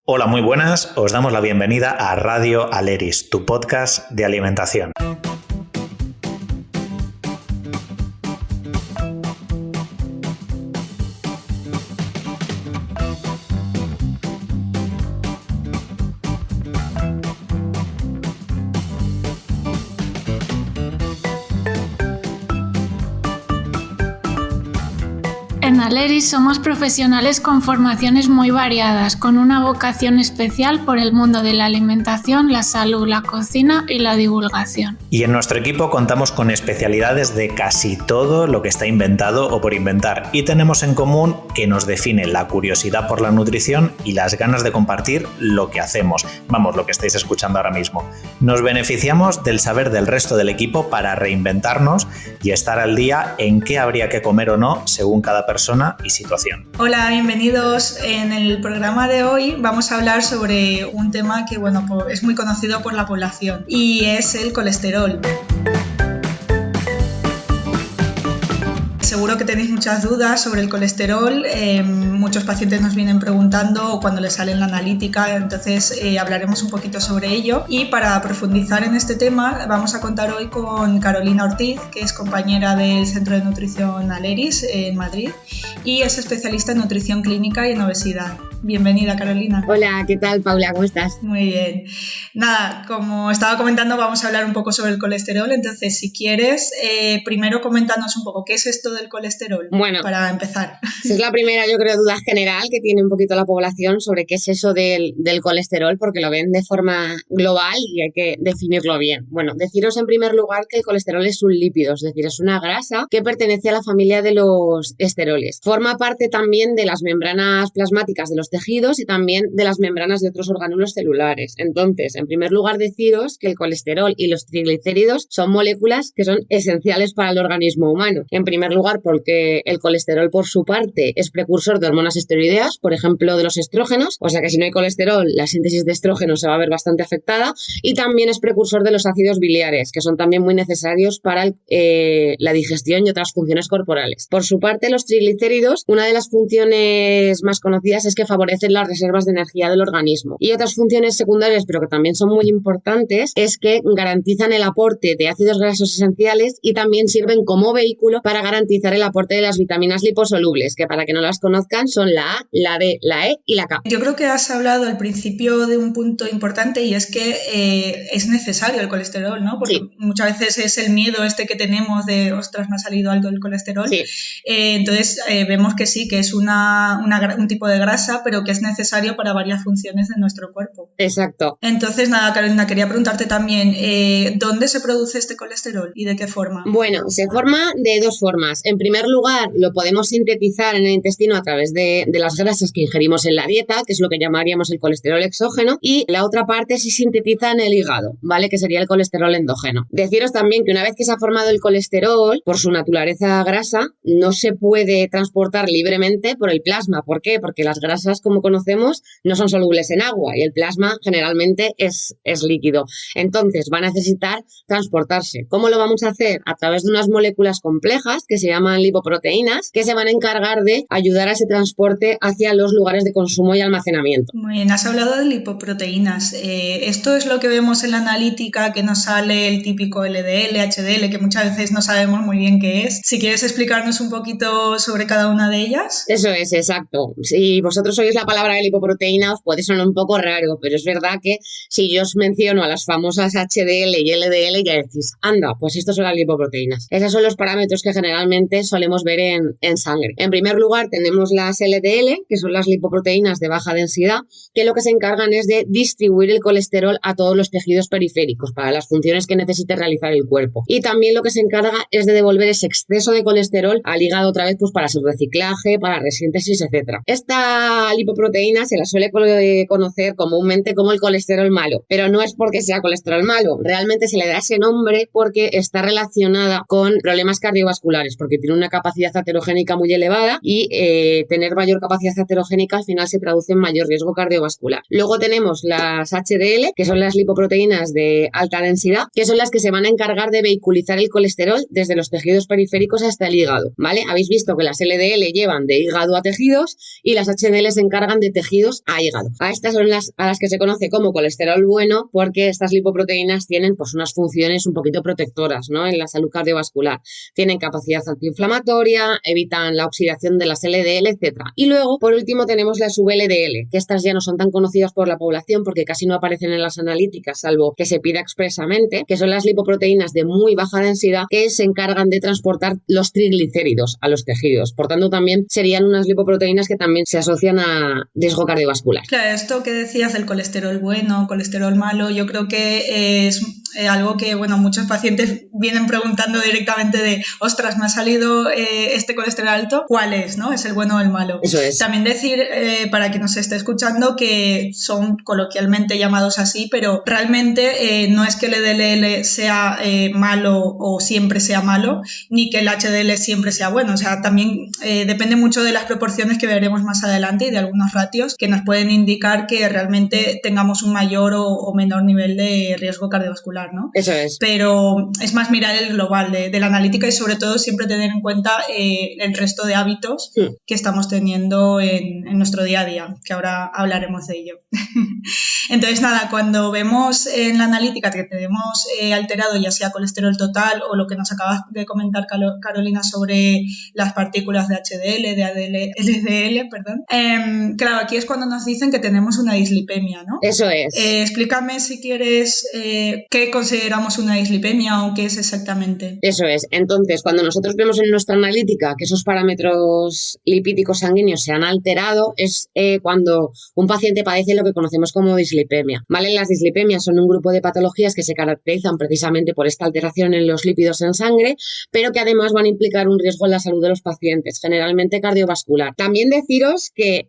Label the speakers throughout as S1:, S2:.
S1: Hola, muy buenas. Os damos la bienvenida a Radio Aleris, tu podcast de alimentación.
S2: En Aleris somos profesionales con formaciones muy variadas, con una vocación especial por el mundo de la alimentación, la salud, la cocina y la divulgación.
S1: Y en nuestro equipo contamos con especialidades de casi todo lo que está inventado o por inventar, y tenemos en común que nos define la curiosidad por la nutrición y las ganas de compartir lo que hacemos, lo que estáis escuchando ahora mismo. Nos beneficiamos del saber del resto del equipo para reinventarnos y estar al día en qué habría que comer o no según cada persona y situación.
S3: Hola, bienvenidos. En el programa de hoy vamos a hablar sobre un tema que es muy conocido por la población y es el colesterol. Seguro que tenéis muchas dudas sobre el colesterol, muchos pacientes nos vienen preguntando cuando les sale en la analítica, entonces hablaremos un poquito sobre ello. Y para profundizar en este tema vamos a contar hoy con Carolina Ortiz, que es compañera del Centro de Nutrición Aleris en Madrid y es especialista en nutrición clínica y en obesidad. Bienvenida, Carolina.
S4: Hola, ¿qué tal, Paula? ¿Cómo estás?
S3: Muy bien. Nada, como estaba comentando, vamos a hablar un poco sobre el colesterol, entonces si quieres, primero coméntanos un poco qué es esto del colesterol, para empezar.
S4: Esa es la primera, yo creo, duda general que tiene un poquito la población sobre qué es eso del colesterol, porque lo ven de forma global y hay que definirlo bien. Deciros en primer lugar que el colesterol es un lípido, es decir, es una grasa que pertenece a la familia de los esteroles. Forma parte también de las membranas plasmáticas de los tejidos y también de las membranas de otros orgánulos celulares. Entonces, en primer lugar, deciros que el colesterol y los triglicéridos son moléculas que son esenciales para el organismo humano. En primer lugar, porque el colesterol, por su parte, es precursor de hormonas esteroideas, por ejemplo, de los estrógenos, o sea que si no hay colesterol, la síntesis de estrógenos se va a ver bastante afectada, y también es precursor de los ácidos biliares, que son también muy necesarios para la digestión y otras funciones corporales. Por su parte, los triglicéridos, una de las funciones más conocidas es que favorecen las reservas de energía del organismo. Y otras funciones secundarias, pero que también son muy importantes, es que garantizan el aporte de ácidos grasos esenciales y también sirven como vehículo para garantizar el aporte de las vitaminas liposolubles, que para que no las conozcan son la A, la D, la E y la K.
S3: Yo creo que has hablado al principio de un punto importante y es que es necesario el colesterol, ¿no? Porque
S4: sí,
S3: muchas veces es el miedo que tenemos de, ostras, me ha salido alto el colesterol.
S4: Sí.
S3: Entonces vemos que sí, que es un tipo de grasa, pero que es necesario para varias funciones de nuestro cuerpo.
S4: Exacto.
S3: Entonces, nada, Carolina, quería preguntarte también, ¿dónde se produce este colesterol y de qué forma?
S4: Se forma de dos formas. En primer lugar, lo podemos sintetizar en el intestino a través de las grasas que ingerimos en la dieta, que es lo que llamaríamos el colesterol exógeno, y la otra parte se sintetiza en el hígado, ¿vale? Que sería el colesterol endógeno. Deciros también que una vez que se ha formado el colesterol, por su naturaleza grasa, no se puede transportar libremente por el plasma. ¿Por qué? Porque las grasas, como conocemos, no son solubles en agua y el plasma generalmente es líquido. Entonces, va a necesitar transportarse. ¿Cómo lo vamos a hacer? A través de unas moléculas complejas que se llaman lipoproteínas, que se van a encargar de ayudar a ese transporte hacia los lugares de consumo y almacenamiento.
S3: Muy bien, has hablado de lipoproteínas. Esto es lo que vemos en la analítica, que nos sale el típico LDL, HDL, que muchas veces no sabemos muy bien qué es. Si quieres explicarnos un poquito sobre cada una de ellas.
S4: Eso es, exacto. Si vosotros oís la palabra de lipoproteína os puede sonar un poco raro, pero es verdad que si yo os menciono a las famosas HDL y LDL ya decís, anda, pues estos son las lipoproteínas. Esos son los parámetros que generalmente solemos ver en sangre. En primer lugar tenemos las LDL, que son las lipoproteínas de baja densidad, que lo que se encargan es de distribuir el colesterol a todos los tejidos periféricos para las funciones que necesite realizar el cuerpo. Y también lo que se encarga es de devolver ese exceso de colesterol al hígado otra vez, pues para su reciclaje, para resíntesis, etc. Esta lipoproteína se la suele conocer comúnmente como el colesterol malo, pero no es porque sea colesterol malo, realmente se le da ese nombre porque está relacionada con problemas cardiovasculares, porque tiene una capacidad aterogénica muy elevada y tener mayor capacidad aterogénica al final se traduce en mayor riesgo cardiovascular. Luego tenemos las HDL, que son las lipoproteínas de alta densidad, que son las que se van a encargar de vehiculizar el colesterol desde los tejidos periféricos hasta el hígado, ¿vale? Habéis visto que las LDL llevan de hígado a tejidos y las HDL se encargan de tejidos a hígado. A estas son a las que se conoce como colesterol bueno, porque estas lipoproteínas tienen pues unas funciones un poquito protectoras, ¿no?, en la salud cardiovascular. Tienen capacidad antiinflamatoria, evitan la oxidación de las LDL, etc. Y luego, por último, tenemos las VLDL, que estas ya no son tan conocidas por la población porque casi no aparecen en las analíticas, salvo que se pida expresamente, que son las lipoproteínas de muy baja densidad que se encargan de transportar los triglicéridos a los tejidos. Por tanto, también serían unas lipoproteínas que también se asocian a riesgo cardiovascular.
S3: Claro, esto que decías del colesterol bueno, colesterol malo, yo creo que es algo que, bueno, muchos pacientes vienen preguntando directamente de, ostras, me ha salido este colesterol alto, ¿cuál es, no? ¿Es el bueno o el malo?
S4: Eso es.
S3: También decir, para quien nos esté escuchando, que son coloquialmente llamados así, pero realmente no es que el LDL sea malo o siempre sea malo, ni que el HDL siempre sea bueno. O sea, también depende mucho de las proporciones que veremos más adelante y de algunos ratios que nos pueden indicar que realmente tengamos un mayor o menor nivel de riesgo cardiovascular, ¿no?
S4: Eso es.
S3: Pero es más mirar el global de la analítica y sobre todo siempre tener en cuenta el resto de hábitos que estamos teniendo en nuestro día a día, que ahora hablaremos de ello. Entonces, nada, cuando vemos en la analítica que tenemos alterado ya sea colesterol total o lo que nos acabas de comentar, Carolina, sobre las partículas de HDL, de LDL, perdón. Claro, aquí es cuando nos dicen que tenemos una dislipemia, ¿no?
S4: Eso es.
S3: Explícame, si quieres, qué consideramos una dislipemia o qué es exactamente.
S4: Eso es. Entonces, cuando nosotros vemos en nuestra analítica que esos parámetros lipídicos sanguíneos se han alterado, es cuando un paciente padece lo que conocemos como dislipemia, ¿vale? Las dislipemias son un grupo de patologías que se caracterizan precisamente por esta alteración en los lípidos en sangre, pero que además van a implicar un riesgo en la salud de los pacientes, generalmente cardiovascular. También deciros que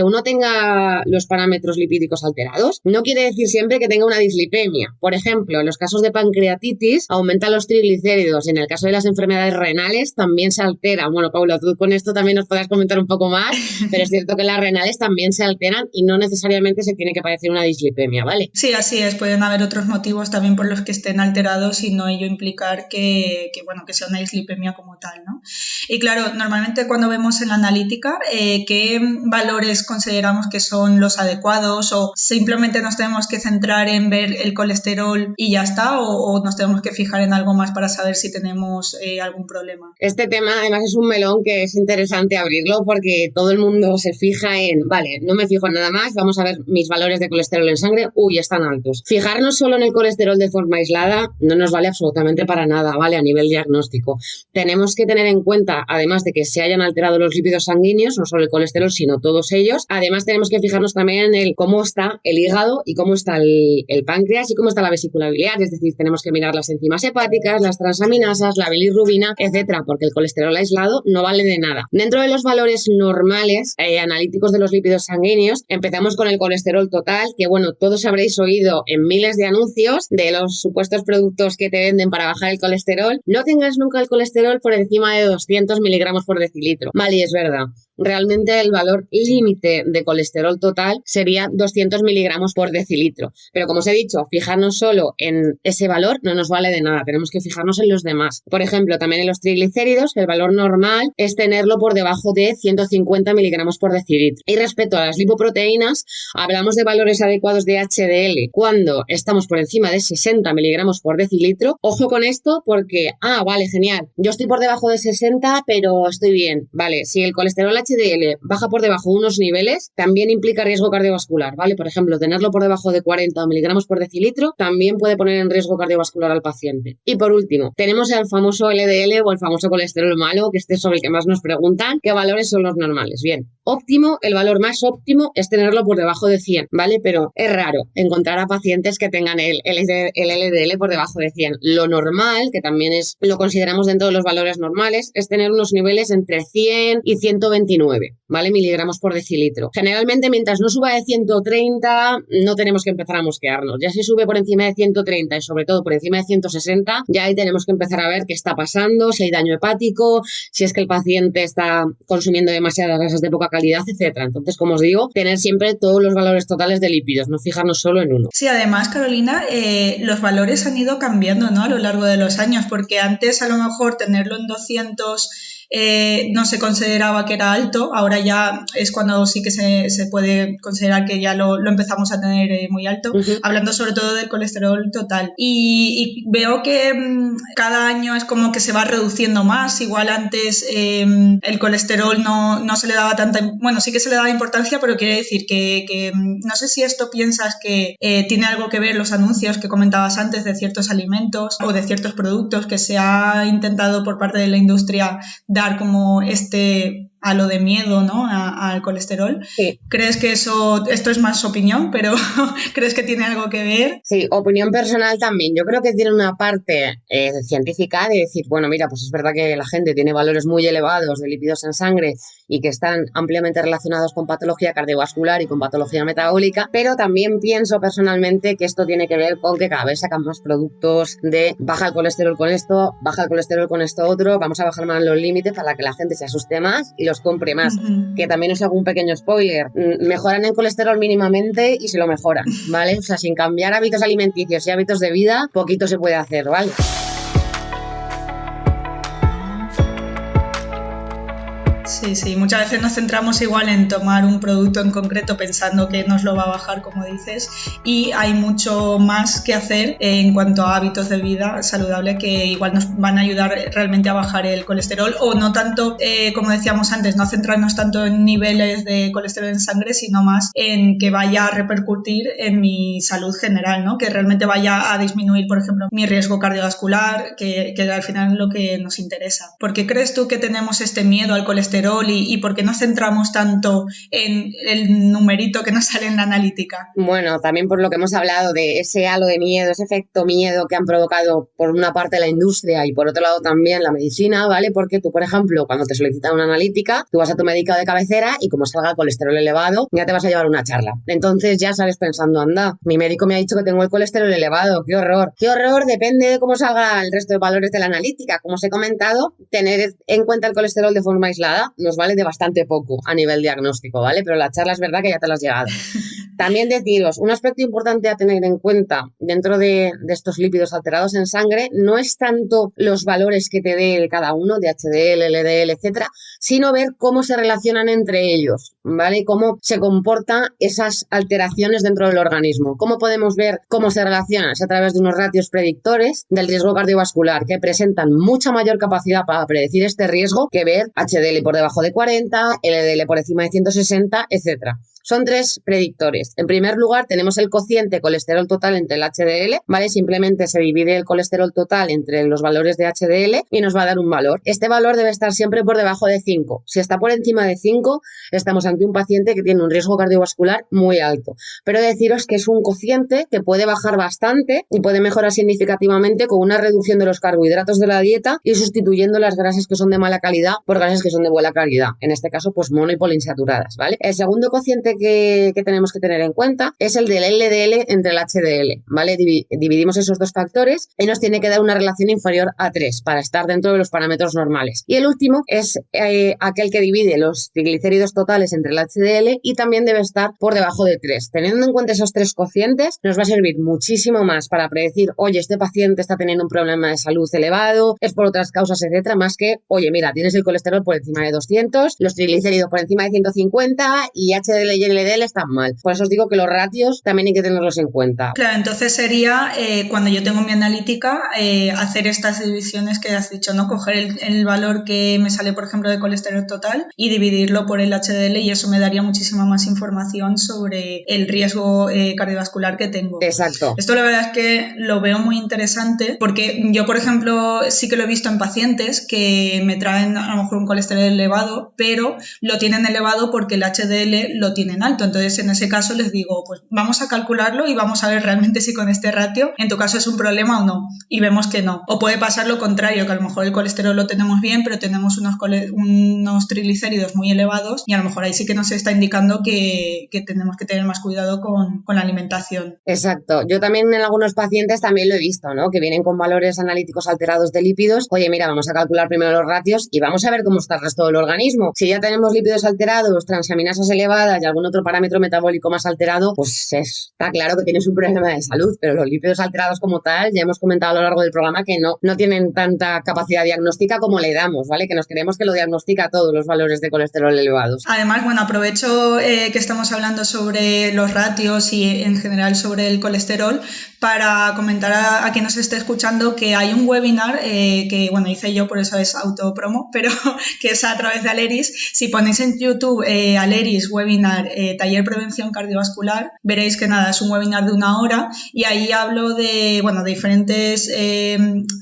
S4: uno tenga los parámetros lipídicos alterados no quiere decir siempre que tenga una dislipemia. Por ejemplo, en los casos de pancreatitis aumentan los triglicéridos. En el caso de las enfermedades renales también se altera. Bueno, Paula, tú con esto también nos podrás comentar un poco más, pero es cierto que las renales también se alteran y no necesariamente se tiene que padecer una dislipemia, ¿vale?
S3: Sí, así es. Pueden haber otros motivos también por los que estén alterados y no ello implicar que sea una dislipemia como tal, ¿no? Y claro, normalmente cuando vemos en la analítica, ¿qué valores consideramos que son los adecuados o simplemente nos tenemos que centrar en ver el colesterol y ya está o nos tenemos que fijar en algo más para saber si tenemos algún problema?
S4: Este tema además es un melón que es interesante abrirlo porque todo el mundo se fija en, vale, no me fijo en nada más, vamos a ver mis valores de colesterol en sangre, están altos. Fijarnos solo en el colesterol de forma aislada no nos vale absolutamente para nada, ¿vale? A nivel diagnóstico. Tenemos que tener en cuenta, además de que se hayan alterado los lípidos sanguíneos, no solo el colesterol, sino todos ellos, además tenemos que fijarnos también en cómo está el hígado y cómo está el páncreas y cómo está la vesícula biliar, es decir, tenemos que mirar las enzimas hepáticas, las transaminasas, la bilirrubina, etcétera, porque el colesterol aislado no vale de nada. Dentro de los valores normales analíticos de los lípidos sanguíneos, empezamos con el colesterol total, que bueno, todos habréis oído en miles de anuncios de los supuestos productos que te venden para bajar el colesterol. No tengas nunca el colesterol por encima de 200 miligramos por decilitro. Vale, es verdad. Realmente el valor límite de colesterol total sería 200 miligramos por decilitro. Pero como os he dicho, fijarnos solo en ese valor no nos vale de nada. Tenemos que fijarnos en los demás. Por ejemplo, también en los triglicéridos, el valor normal es tenerlo por debajo de 150 miligramos por decilitro. Y respecto a las lipoproteínas, hablamos de valores adecuados de HDL cuando estamos por encima de 60 miligramos por decilitro. Ojo con esto porque, vale, genial. Yo estoy por debajo de 60, pero estoy bien. Vale, si el colesterol HDL baja por debajo de unos niveles, también implica riesgo cardiovascular, ¿vale? Por ejemplo, tenerlo por debajo de 40 miligramos por decilitro también puede poner en riesgo cardiovascular al paciente. Y por último, tenemos el famoso LDL o el famoso colesterol malo, que este es sobre el que más nos preguntan, ¿qué valores son los normales? Bien, óptimo, el valor más óptimo es tenerlo por debajo de 100, ¿vale? Pero es raro encontrar a pacientes que tengan el LDL por debajo de 100. Lo normal, que también lo consideramos dentro de los valores normales, es tener unos niveles entre 100 y 120 29, ¿vale? Miligramos por decilitro. Generalmente, mientras no suba de 130, no tenemos que empezar a mosquearnos. Ya si sube por encima de 130 y sobre todo por encima de 160, ya ahí tenemos que empezar a ver qué está pasando, si hay daño hepático, si es que el paciente está consumiendo demasiadas grasas de poca calidad, etcétera. Entonces, como os digo, tener siempre todos los valores totales de lípidos, no fijarnos solo en uno.
S3: Sí, además, Carolina, los valores han ido cambiando, ¿no?, a lo largo de los años, porque antes a lo mejor tenerlo en 200 no se consideraba que era alto, ahora ya es cuando sí que se puede considerar que ya lo empezamos a tener muy alto, hablando sobre todo del colesterol total. Y veo que cada año es como que se va reduciendo más, igual antes el colesterol no se le daba tanta, bueno, sí que se le daba importancia, pero quiere decir que no sé si esto piensas que tiene algo que ver los anuncios que comentabas antes de ciertos alimentos o de ciertos productos que se ha intentado por parte de la industria dar como halo de miedo, ¿no?, al colesterol.
S4: Sí.
S3: ¿Crees que esto es más opinión, pero crees que tiene algo que ver?
S4: Sí, opinión personal también. Yo creo que tiene una parte científica de decir, bueno, mira, pues es verdad que la gente tiene valores muy elevados de lípidos en sangre y que están ampliamente relacionados con patología cardiovascular y con patología metabólica, pero también pienso personalmente que esto tiene que ver con que cada vez sacan más productos de baja el colesterol con esto, baja el colesterol con esto otro, vamos a bajar más los límites para que la gente se asuste más y los compre más. Que también os hago un pequeño spoiler, mejoran el colesterol mínimamente y se lo mejoran, ¿vale? O sea, sin cambiar hábitos alimenticios y hábitos de vida, poquito se puede hacer, ¿vale?
S3: Sí, muchas veces nos centramos igual en tomar un producto en concreto pensando que nos lo va a bajar, como dices, y hay mucho más que hacer en cuanto a hábitos de vida saludable que igual nos van a ayudar realmente a bajar el colesterol, o no tanto, como decíamos antes, no centrarnos tanto en niveles de colesterol en sangre, sino más en que vaya a repercutir en mi salud general, ¿no?, que realmente vaya a disminuir, por ejemplo, mi riesgo cardiovascular, que al final es lo que nos interesa. ¿Por qué crees tú que tenemos este miedo al colesterol y por qué nos centramos tanto en el numerito que nos sale en la analítica?
S4: Bueno, también por lo que hemos hablado de ese halo de miedo, ese efecto miedo que han provocado por una parte la industria y por otro lado también la medicina, ¿vale? Porque tú, por ejemplo, cuando te solicitan una analítica, tú vas a tu médico de cabecera y como salga el colesterol elevado, ya te vas a llevar una charla. Entonces ya sales pensando, anda, mi médico me ha dicho que tengo el colesterol elevado, qué horror. Qué horror, depende de cómo salga el resto de valores de la analítica. Como os he comentado, tener en cuenta el colesterol de forma aislada nos vale de bastante poco a nivel diagnóstico, ¿vale? Pero la charla es verdad que ya te la has llegado. También deciros, un aspecto importante a tener en cuenta dentro de estos lípidos alterados en sangre no es tanto los valores que te dé cada uno de HDL, LDL, etcétera, sino ver cómo se relacionan entre ellos, ¿vale? Cómo se comportan esas alteraciones dentro del organismo. ¿Cómo podemos ver cómo se relacionan? Es a través de unos ratios predictores del riesgo cardiovascular que presentan mucha mayor capacidad para predecir este riesgo que ver HDL por debajo de 40, LDL por encima de 160, etcétera. Son 3 predictores. En primer lugar, tenemos el cociente colesterol total entre el HDL, ¿vale? Simplemente se divide el colesterol total entre los valores de HDL y nos va a dar un valor. Este valor debe estar siempre por debajo de 5. Si está por encima de 5, estamos ante un paciente que tiene un riesgo cardiovascular muy alto. Pero deciros que es un cociente que puede bajar bastante y puede mejorar significativamente con una reducción de los carbohidratos de la dieta y sustituyendo las grasas que son de mala calidad por grasas que son de buena calidad. En este caso, pues mono y poliinsaturadas, ¿vale? El segundo cociente que tenemos que tener en cuenta es el del LDL entre el HDL, ¿vale? Dividimos esos 2 factores y nos tiene que dar una relación inferior a 3 para estar dentro de los parámetros normales. Y el último es aquel que divide los triglicéridos totales entre el HDL y también debe estar por debajo de 3. Teniendo en cuenta esos 3 cocientes, nos va a servir muchísimo más para predecir, oye, este paciente está teniendo un problema de salud elevado, es por otras causas, etcétera, más que, oye, mira, tienes el colesterol por encima de 200, los triglicéridos por encima de 150 y HDL y LDL están mal. Por eso os digo que los ratios también hay que tenerlos en cuenta.
S3: Claro, entonces sería cuando yo tengo mi analítica hacer estas divisiones que has dicho, ¿no? Coger el valor que me sale, por ejemplo, de colesterol total y dividirlo por el HDL y eso me daría muchísima más información sobre el riesgo cardiovascular que tengo.
S4: Exacto.
S3: Esto la verdad es que lo veo muy interesante porque yo, por ejemplo, sí que lo he visto en pacientes que me traen a lo mejor un colesterol elevado, pero lo tienen elevado porque el HDL lo tienen tienen alto. Entonces, en ese caso les digo, pues vamos a calcularlo y vamos a ver realmente si con este ratio en tu caso es un problema o no. Y vemos que no. O puede pasar lo contrario, que a lo mejor el colesterol lo tenemos bien, pero tenemos unos triglicéridos muy elevados y a lo mejor ahí sí que nos está indicando que tenemos que tener más cuidado con la alimentación.
S4: Exacto. Yo también en algunos pacientes también lo he visto, ¿no? Que vienen con valores analíticos alterados de lípidos. Oye, mira, vamos a calcular primero los ratios y vamos a ver cómo está el resto del organismo. Si ya tenemos lípidos alterados, transaminasas elevadas y algún otro parámetro metabólico más alterado, pues está claro que tienes un problema de salud, pero los lípidos alterados como tal, ya hemos comentado a lo largo del programa que no tienen tanta capacidad diagnóstica como le damos, ¿vale? Que nos creemos que lo diagnostica todos los valores de colesterol elevados.
S3: Además, bueno, aprovecho que estamos hablando sobre los ratios y en general sobre el colesterol para comentar a quien nos esté escuchando que hay un webinar que, bueno, hice yo, por eso es autopromo, pero que es a través de Aleris. Si ponéis en YouTube Aleris webinar taller prevención cardiovascular, veréis que nada, es un webinar de 1 hora y ahí hablo de, bueno, de diferentes,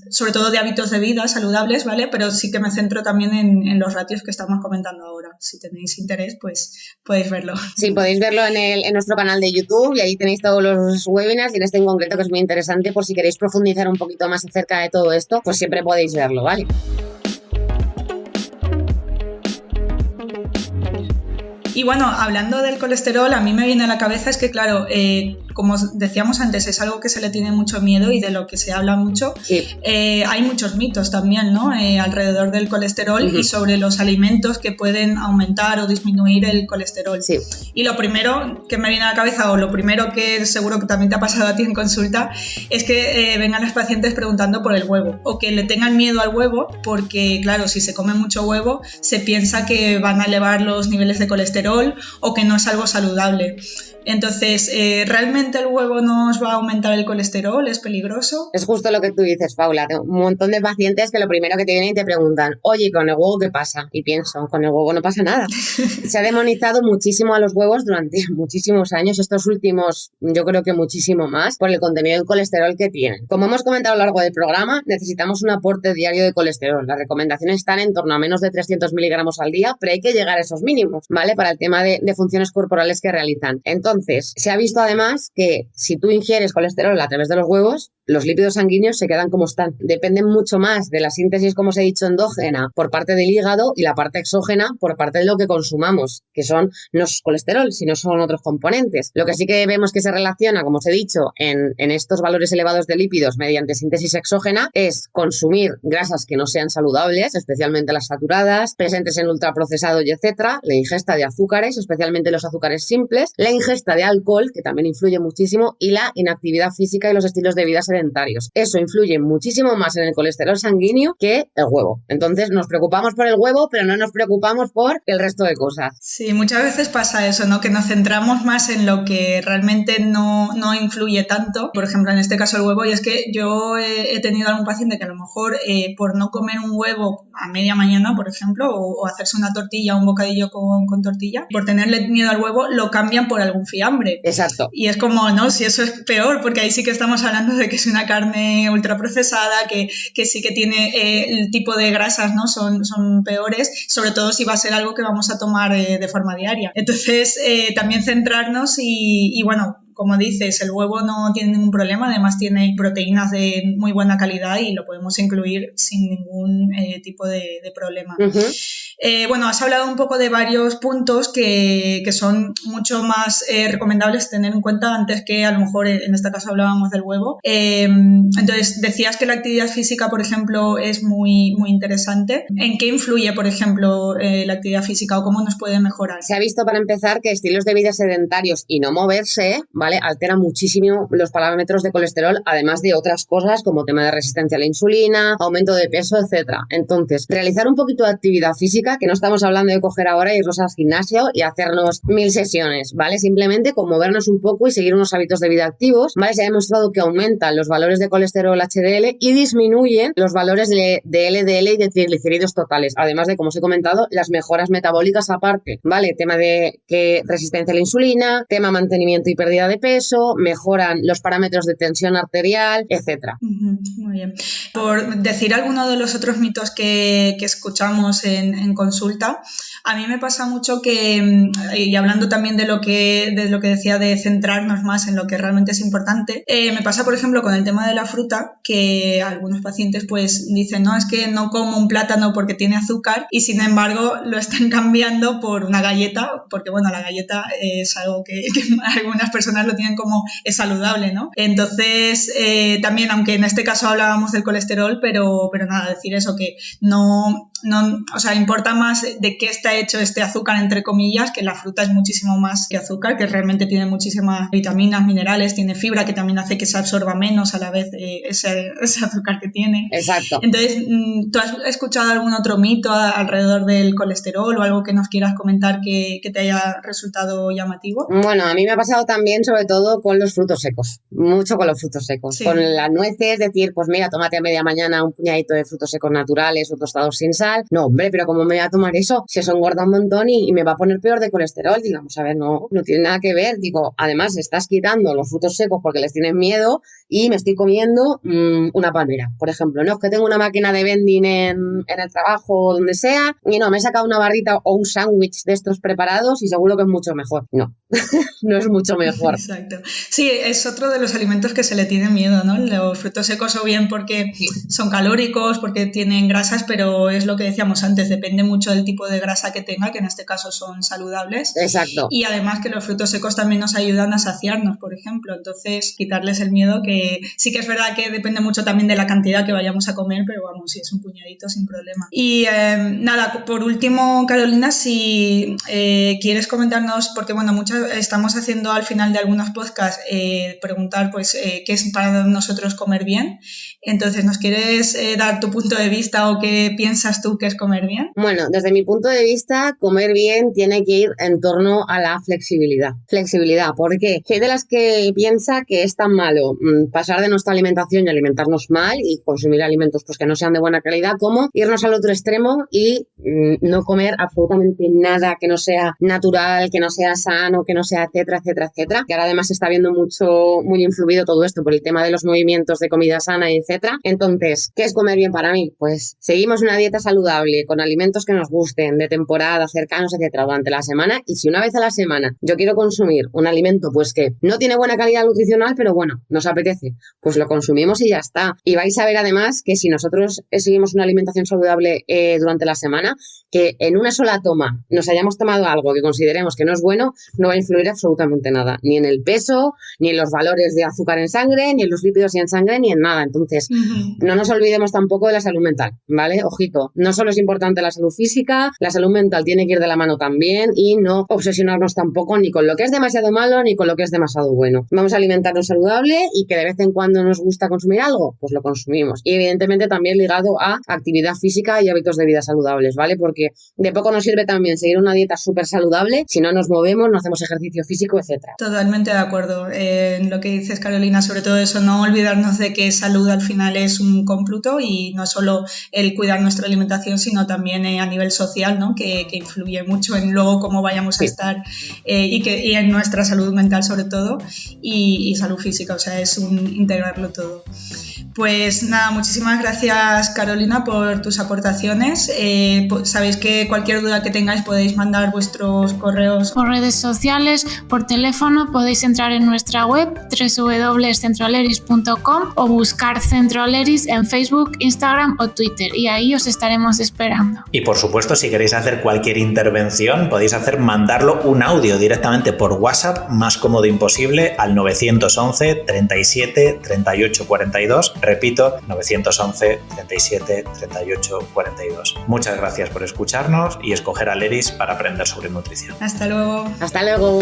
S3: sobre todo de hábitos de vida saludables, ¿vale? Pero sí que me centro también en los ratios que estamos comentando ahora. Si tenéis interés, pues podéis verlo.
S4: Sí, podéis verlo en nuestro canal de YouTube y ahí tenéis todos los webinars y en este en concreto que es muy interesante por si queréis profundizar un poquito más acerca de todo esto, pues siempre podéis verlo, ¿vale?
S3: Y bueno, hablando del colesterol, a mí me viene a la cabeza es que, claro, como decíamos antes, es algo que se le tiene mucho miedo y de lo que se habla mucho.
S4: Sí.
S3: Hay muchos mitos también, ¿no? Alrededor del colesterol y sobre los alimentos que pueden aumentar o disminuir el colesterol.
S4: Sí.
S3: Y lo primero que me viene a la cabeza, o lo primero que seguro que también te ha pasado a ti en consulta, es que vengan los pacientes preguntando por el huevo o que le tengan miedo al huevo porque, claro, si se come mucho huevo, se piensa que van a elevar los niveles de colesterol o que no es algo saludable. Entonces, ¿realmente el huevo nos va a aumentar el colesterol? ¿Es peligroso?
S4: Es justo lo que tú dices, Paula. Tengo un montón de pacientes que lo primero que te vienen y te preguntan, oye, ¿con el huevo qué pasa? Y pienso, con el huevo no pasa nada. Se ha demonizado muchísimo a los huevos durante muchísimos años, estos últimos, yo creo que muchísimo más, por el contenido de colesterol que tienen. Como hemos comentado a lo largo del programa, necesitamos un aporte diario de colesterol. Las recomendaciones están en torno a menos de 300 miligramos al día, pero hay que llegar a esos mínimos, ¿vale? Para el tema de funciones corporales que realizan. Entonces, se ha visto además que si tú ingieres colesterol a través de los huevos, los lípidos sanguíneos se quedan como están. Dependen mucho más de la síntesis, como os he dicho, endógena por parte del hígado y la parte exógena por parte de lo que consumamos, que son no es colesterol, sino son otros componentes. Lo que sí que vemos que se relaciona, como os he dicho, en estos valores elevados de lípidos mediante síntesis exógena es consumir grasas que no sean saludables, especialmente las saturadas, presentes en ultraprocesado y etcétera, la ingesta de azúcares, especialmente los azúcares simples, la ingesta de alcohol, que también influye muchísimo, y la inactividad física y los estilos de vida sedentarios. Eso influye muchísimo más en el colesterol sanguíneo que el huevo. Entonces nos preocupamos por el huevo, pero no nos preocupamos por el resto de cosas.
S3: Sí, muchas veces pasa eso, ¿no? Que nos centramos más en lo que realmente no influye tanto. Por ejemplo, en este caso el huevo, y es que yo he tenido algún paciente que a lo mejor por no comer un huevo a media mañana, por ejemplo, o hacerse una tortilla, un bocadillo con tortilla, por tenerle miedo al huevo, lo cambian por algún fiambre.
S4: Exacto.
S3: Y es como, no, si eso es peor, porque ahí sí que estamos hablando de que es una carne ultraprocesada, que sí que tiene el tipo de grasas, ¿no? Son peores, sobre todo si va a ser algo que vamos a tomar de forma diaria. Entonces, también centrarnos y bueno, como dices, el huevo no tiene ningún problema, además tiene proteínas de muy buena calidad y lo podemos incluir sin ningún tipo de problema. Uh-huh. Bueno, has hablado un poco de varios puntos que son mucho más recomendables tener en cuenta antes que a lo mejor en este caso hablábamos del huevo. Entonces, decías que la actividad física, por ejemplo, es muy, muy interesante. ¿En qué influye, por ejemplo, la actividad física o cómo nos puede mejorar?
S4: Se ha visto, para empezar, que estilos de vida sedentarios y no moverse, ¿vale?, altera muchísimo los parámetros de colesterol, además de otras cosas como tema de resistencia a la insulina, aumento de peso, etcétera. Entonces, realizar un poquito de actividad física, que no estamos hablando de coger ahora, irnos al gimnasio y hacernos 1000 sesiones, ¿vale? Simplemente con movernos un poco y seguir unos hábitos de vida activos, ¿vale? Se ha demostrado que aumentan los valores de colesterol HDL y disminuyen los valores de LDL y de triglicéridos totales, además de, como os he comentado, las mejoras metabólicas aparte, ¿vale? Tema de resistencia a la insulina, tema mantenimiento y pérdida de peso, mejoran los parámetros de tensión arterial, etcétera.
S3: Muy bien. Por decir alguno de los otros mitos que escuchamos en consulta, a mí me pasa mucho que, y hablando también de lo que decía de centrarnos más en lo que realmente es importante, me pasa, por ejemplo, con el tema de la fruta, que algunos pacientes pues dicen, no, es que no como un plátano porque tiene azúcar, y sin embargo lo están cambiando por una galleta, porque bueno, la galleta es algo que algunas personas lo tienen como es saludable, ¿no? Entonces, también, aunque en este caso hablábamos del colesterol, pero nada, decir eso, que no, o sea, importa más de qué está hecho este azúcar, entre comillas, que la fruta es muchísimo más que azúcar, que realmente tiene muchísimas vitaminas, minerales, tiene fibra que también hace que se absorba menos a la vez ese azúcar que tiene.
S4: Exacto.
S3: Entonces, ¿tú has escuchado algún otro mito alrededor del colesterol o algo que nos quieras comentar que te haya resultado llamativo?
S4: Bueno, a mí me ha pasado también sobre todo con los frutos secos, mucho con los frutos secos. Sí. Con las nueces, decir, pues mira, tómate a media mañana un puñadito de frutos secos naturales o tostados sin sal. No, hombre, pero ¿cómo me voy a tomar eso? Si eso engorda un montón y me va a poner peor de colesterol. Digamos, a ver, no tiene nada que ver. Digo, además estás quitando los frutos secos porque les tienes miedo y me estoy comiendo una palmera, por ejemplo. No es que tengo una máquina de vending en el trabajo o donde sea y no, me he sacado una barrita o un sándwich de estos preparados y seguro que es mucho mejor. No, no es mucho mejor.
S3: Exacto. Sí, es otro de los alimentos que se le tiene miedo, ¿no? Los frutos secos, o bien porque son calóricos, porque tienen grasas, pero es lo que decíamos antes, depende mucho del tipo de grasa que tenga, que en este caso son saludables.
S4: Exacto.
S3: Y además que los frutos secos también nos ayudan a saciarnos, por ejemplo. Entonces, quitarles el miedo, que sí que es verdad que depende mucho también de la cantidad que vayamos a comer, pero vamos, si es un puñadito, sin problema. Y nada, por último, Carolina, si quieres comentarnos, porque bueno, estamos haciendo al final de algunos podcasts preguntar pues qué es para nosotros comer bien. Entonces, ¿nos quieres dar tu punto de vista o qué piensas tú que es comer bien?
S4: Bueno, desde mi punto de vista, comer bien tiene que ir en torno a la flexibilidad. Flexibilidad, ¿por qué? Soy de las que piensa que es tan malo pasar de nuestra alimentación y alimentarnos mal y consumir alimentos pues que no sean de buena calidad, como irnos al otro extremo y no comer absolutamente nada que no sea natural, que no sea sano, que no sea etcétera, etcétera, etcétera. Que ahora además se está viendo muy influido todo esto por el tema de los movimientos de comida sana y etcétera. Entonces, ¿qué es comer bien para mí? Pues seguimos una dieta saludable con alimentos que nos gusten, de temporada, cercanos, etcétera, durante la semana. Y si una vez a la semana yo quiero consumir un alimento pues que no tiene buena calidad nutricional, pero bueno, nos apetece, pues lo consumimos y ya está. Y vais a ver además que si nosotros seguimos una alimentación saludable durante la semana, que en una sola toma nos hayamos tomado algo que consideremos que no es bueno, no va a influir absolutamente nada, ni en el peso, ni en los valores de azúcar en sangre, ni en los lípidos en sangre, ni en nada. Entonces, no nos olvidemos tampoco de la salud mental, ¿vale? Ojito, no solo es importante la salud física, la salud mental tiene que ir de la mano también y no obsesionarnos tampoco ni con lo que es demasiado malo ni con lo que es demasiado bueno. Vamos a alimentarnos saludable y que de vez en cuando nos gusta consumir algo, pues lo consumimos. Y evidentemente también ligado a actividad física y hábitos de vida saludables, ¿vale? Porque de poco nos sirve también seguir una dieta súper saludable si no nos movemos, no hacemos ejercicio físico, etcétera.
S3: Totalmente de acuerdo en lo que dices, Carolina, sobre todo eso, no olvidarnos de que salud al final es un cómputo y no solo el cuidar nuestra alimentación, sino también a nivel social, ¿no? Que influye mucho en luego cómo vayamos a estar y en nuestra salud mental sobre todo y salud física, o sea, es integrarlo todo. Pues nada, muchísimas gracias, Carolina, por tus aportaciones. Sabéis que cualquier duda que tengáis podéis mandar vuestros correos
S2: por redes sociales, por teléfono, podéis entrar en nuestra web www.centroaleris.com o buscar Centroaleris en Facebook, Instagram o Twitter y ahí os estaremos esperando.
S1: Y por supuesto, si queréis hacer cualquier intervención, podéis mandarlo un audio directamente por WhatsApp, más cómodo imposible, al 911 37 38 42. Repito, 911 37 38 42. Muchas gracias por escucharnos y escoger Aleris para aprender sobre nutrición.
S3: Hasta luego.
S4: Hasta luego.